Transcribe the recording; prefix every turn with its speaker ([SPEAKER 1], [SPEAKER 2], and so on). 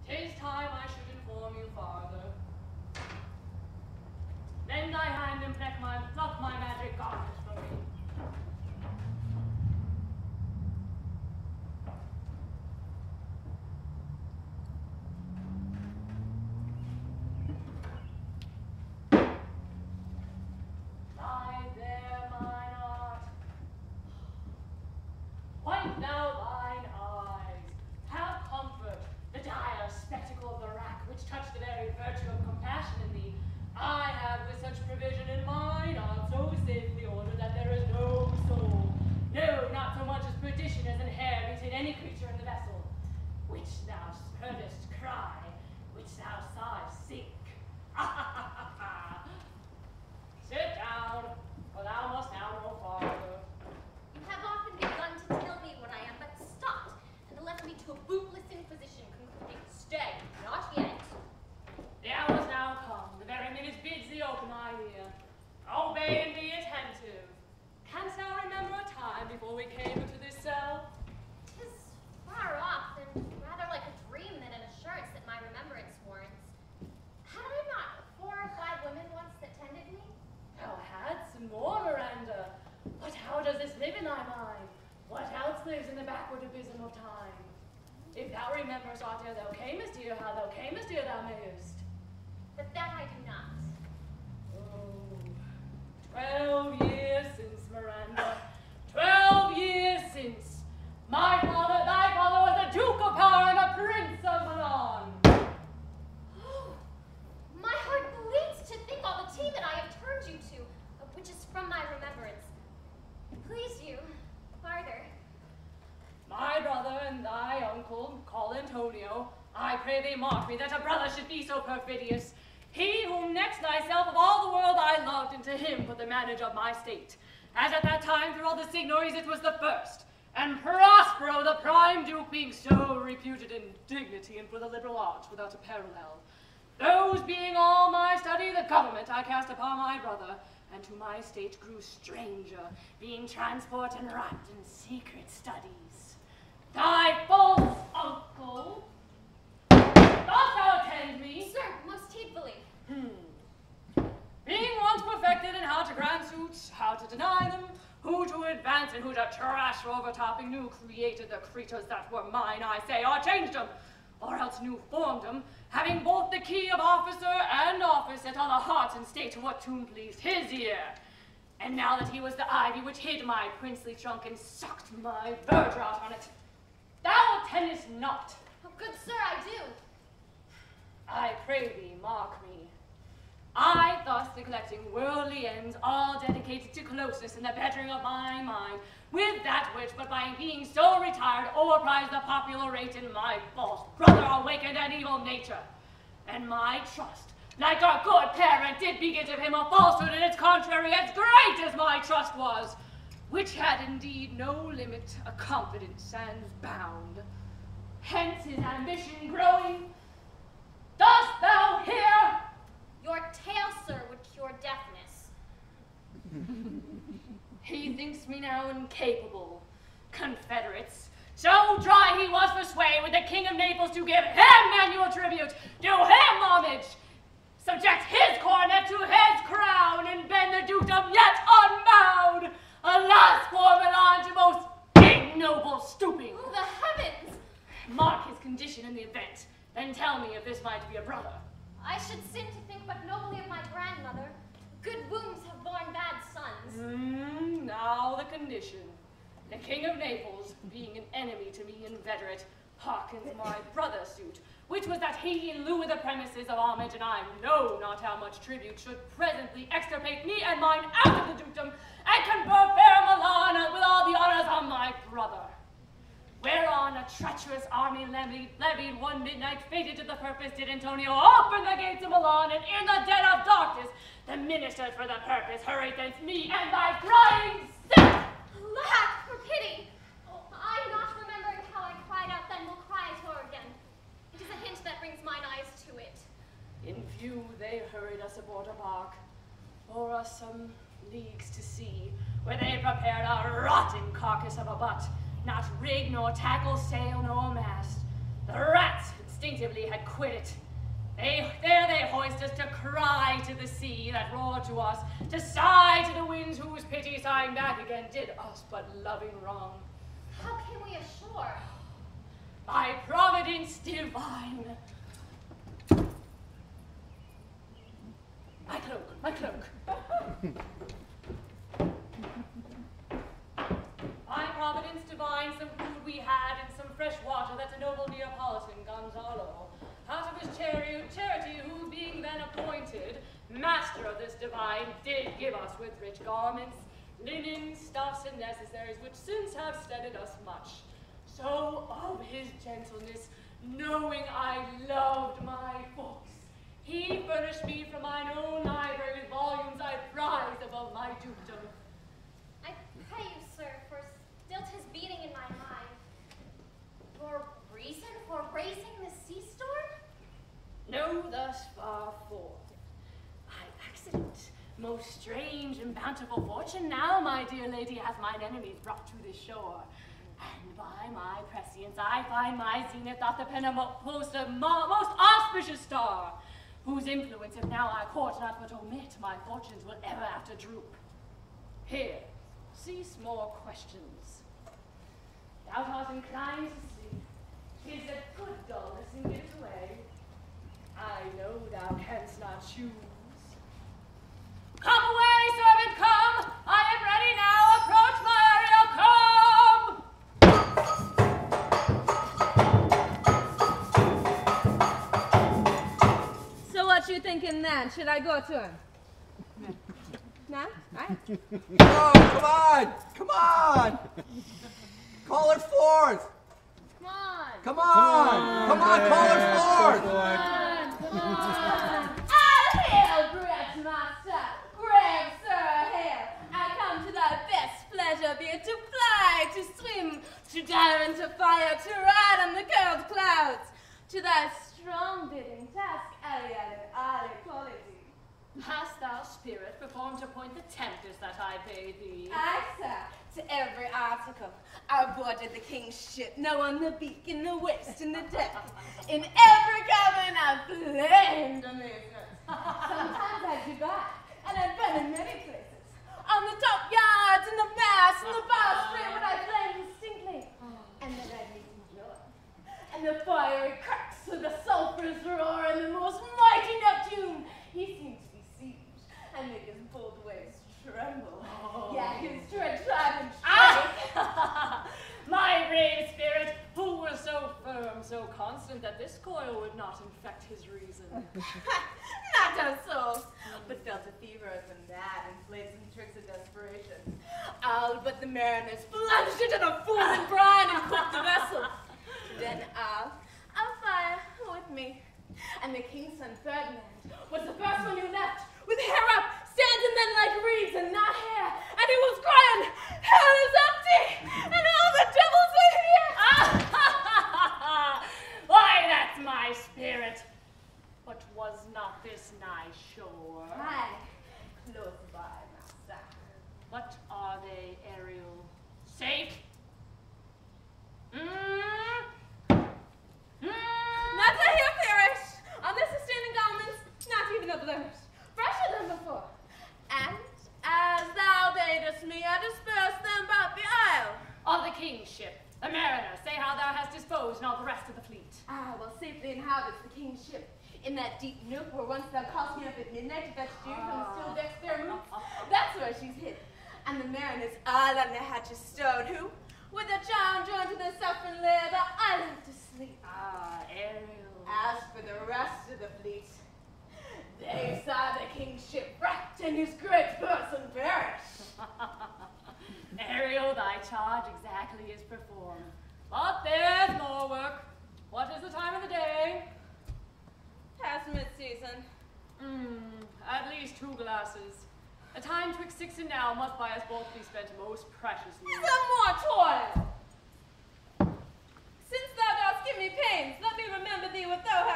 [SPEAKER 1] 'Tis time I should inform you farther. Lend thy hand and pluck my magic garment from me. Lie there, mine art. Wipe now thine eyes. Have comfort. The dire spectacle of the rack, which touched the very virtue of compassion in thee, I have with such provision in mine art so safely ordered that there is no soul, no, not so much as perdition as an hair beats in any creature in the vessel, which thou heardest cry, which thou sawest sink. Sit down, for thou must now go farther.
[SPEAKER 2] You have often begun to tell me what I am, but stopped, and left me to a bootless inquisition, concluding, stay, not yet.
[SPEAKER 1] The hour's now come, the very minute bids thee open thy ear. Obey and be attentive. Canst thou remember a time before we came into this cell?
[SPEAKER 2] 'Tis far off, and rather like a dream than an assurance that my remembrance warrants. Had I not 4 or 5 women once that tended me?
[SPEAKER 1] Thou hadst some more, Miranda. But how does this live in thy mind? What else lives in the backward abysm of time? If thou rememberest aught ere thou camest here, how thou camest here thou mayest.
[SPEAKER 2] But that I do not.
[SPEAKER 1] Oh, 12 years since, Miranda. 12 years since. Thy father was a Duke of Power and a Prince of Milan.
[SPEAKER 2] Oh, my heart bleeds to think all the tea that I have turned you to, which is from my remembrance. Please you, farther.
[SPEAKER 1] My brother and thy uncle, called Antonio, I pray thee mark me that a brother should be so perfidious. He whom next thyself of all the world I loved, and to him put the manage of my state, as at that time through all the signories it was the first, and Prospero the prime duke being so reputed in dignity and for the liberal arts without a parallel. Those being all my study, the government I cast upon my brother, and to my state grew stranger, being transport and wrapped in secret studies. Thy false uncle, dost thou attend me?
[SPEAKER 2] Sir, most heedfully.
[SPEAKER 1] Being once perfected in how to grant suits, how to deny them, who to advance and who to trash for overtopping, new created the creatures that were mine, I say, or changed them, or else new formed them, having both the key of officer and office set all the hearts and state to what tune pleased his ear. And now that he was the ivy which hid my princely trunk and sucked my verdure out on it, thou attendest not.
[SPEAKER 2] Oh, good sir, I do.
[SPEAKER 1] I pray thee, mark me. I, thus neglecting worldly ends, all dedicated to closeness and the bettering of my mind, with that which, but by being so retired, overprised the popular rate in my false brother awakened an evil nature. And my trust, like a good parent, did beget of him a falsehood in its contrary as great as my trust was, which had indeed no limit, a confidence and bound. Hence his ambition growing. Dost thou hear?
[SPEAKER 2] Your tale, sir, would cure deafness.
[SPEAKER 1] He thinks me now incapable. Confederates, so dry he was for sway with the King of Naples to give him annual tribute, do him homage, subject his coronet to his crown, and bend the dukedom yet unbowed. Alas, poor Milan, to most ignoble stooping.
[SPEAKER 2] Oh, the heavens!
[SPEAKER 1] Mark his condition in the event, then tell me if this might be a brother.
[SPEAKER 2] I should sin to think but nobly of my grandmother. Good wombs have borne bad sons.
[SPEAKER 1] Now the condition. The King of Naples, being an enemy to me inveterate, hearkens my brother's suit, which was that he, in lieu of the premises of homage, and I know not how much tribute, should presently extirpate me and mine out of the dukedom, and confer fair Milan with all the honors of my brother. Whereon a treacherous army levied one midnight, fated to the purpose, did Antonio open the gates of Milan, and in the dead of darkness, the ministers for the purpose hurried against me and thy crying sick.
[SPEAKER 2] Lack, for pity! Oh, I not remembering how I cried out then will cry to her again. It is a hint that brings mine eyes to it.
[SPEAKER 1] In view they hurried us aboard a bark, bore us some leagues to sea, where they prepared a rotting carcass of a butt, not rig nor tackle, sail nor mast. The rats instinctively had quit it. There they hoist us to cry to the sea that roared to us, to sigh to the winds whose pity sighing back again did us but loving wrong.
[SPEAKER 2] How came we ashore?
[SPEAKER 1] By providence divine. My cloak, my cloak. By providence divine, some food we had and some fresh water that the noble Neapolitan Gonzalo, out of his charity, who being then appointed master of this divine, did give us with rich garments, linen, stuffs, and necessaries, which since have steadied us much. So of his gentleness, knowing I loved my books, he furnished me from mine own library with volumes I prized above my dukedom.
[SPEAKER 2] I pray you, sir, for still 'tis beating in my mind. Your reason for raising the sea storm?
[SPEAKER 1] No, thus far forth. By accident, most strange and bountiful fortune, now, my dear lady, hath mine enemies brought to this shore. And by my prescience, I find my zenith doth depend on most auspicious star, whose influence, if now I court not but omit, my fortunes will ever after droop. Here, cease more questions. Thou art inclined to see, 'tis a good dullness and give it away. I know thou canst not choose. Come away, servant, come! I am ready now. Approach, my Ariel,
[SPEAKER 3] come! So what you thinking then? Should I go to him? No? Right?
[SPEAKER 4] Oh, come on! Come on! Call her forth!
[SPEAKER 2] Come on!
[SPEAKER 4] Come on! Come on, call her forth!
[SPEAKER 3] Come on! I'll hail, great master! Brave sir, hail! I come to thy best pleasure, be it to fly, to swim, to dive into fire, to ride on the curled clouds, to thy strong bidding task, Ariel and Ali quality.
[SPEAKER 1] Hast thou, spirit, performed to point the tempest that I bade thee?
[SPEAKER 3] Aye, sir, to every article. I boarded the king's ship, now on the beak, in the waist, in the deck. In every cabin I flamed amazement. Sometimes I'd be back, and I'd been in many places. On the top yards, in the mast, in the bowsprit, would I flame distinctly. And then I'd meet joy. And the fiery cracks with the sulphurous roar, and the most mighty Neptune. He seemed to be sieged, and make his bold waves tremble.
[SPEAKER 1] Oh.
[SPEAKER 3] Yeah, his dread trident shake.
[SPEAKER 1] My brave spirit, who was so firm, so constant, that this coil would not infect his reason.
[SPEAKER 3] Not done so, but felt a fever as a mad and played some tricks of desperation. All but the mariners plunged into the foaming brine and cooked the vessel. Then I'll fire with me. And the king's son Ferdinand was the first one who left, with hair up, standing then like reeds and not hair. And he was crying, hell is empty, and all the devils are here.
[SPEAKER 1] Why, that's my spirit. But was not this nigh shore?
[SPEAKER 3] Aye, close by, master.
[SPEAKER 1] What are they, Ariel? Safe?
[SPEAKER 3] Matter here perish, on the sustaining garments, not even a blemish, fresher than before. And as thou badest me, I dispersed them about the isle.
[SPEAKER 1] Of the king's ship, the mariner, say how thou hast disposed and all the rest of the fleet.
[SPEAKER 3] Ah, well, safely inhabits the king's ship, in that deep nook where once thou callest me up at midnight to fetch dew from the still deck's fair moon. That's where she's hid. And the mariners all on the hatches stowed, who, with a charm joined to the suffering lair, the island to sleep.
[SPEAKER 1] Ah, Ariel.
[SPEAKER 3] As for the rest of the fleet, they saw the king's ship wrecked and his great person perish.
[SPEAKER 1] Ariel, thy charge exactly is performed. But there's more work. What is the time of the day?
[SPEAKER 3] Past mid-season.
[SPEAKER 1] At least 2 glasses. A time twixt 6 and now must by us both be spent most preciously.
[SPEAKER 3] Some more toil. Since thou dost give me pains, let me remember thee what thou hast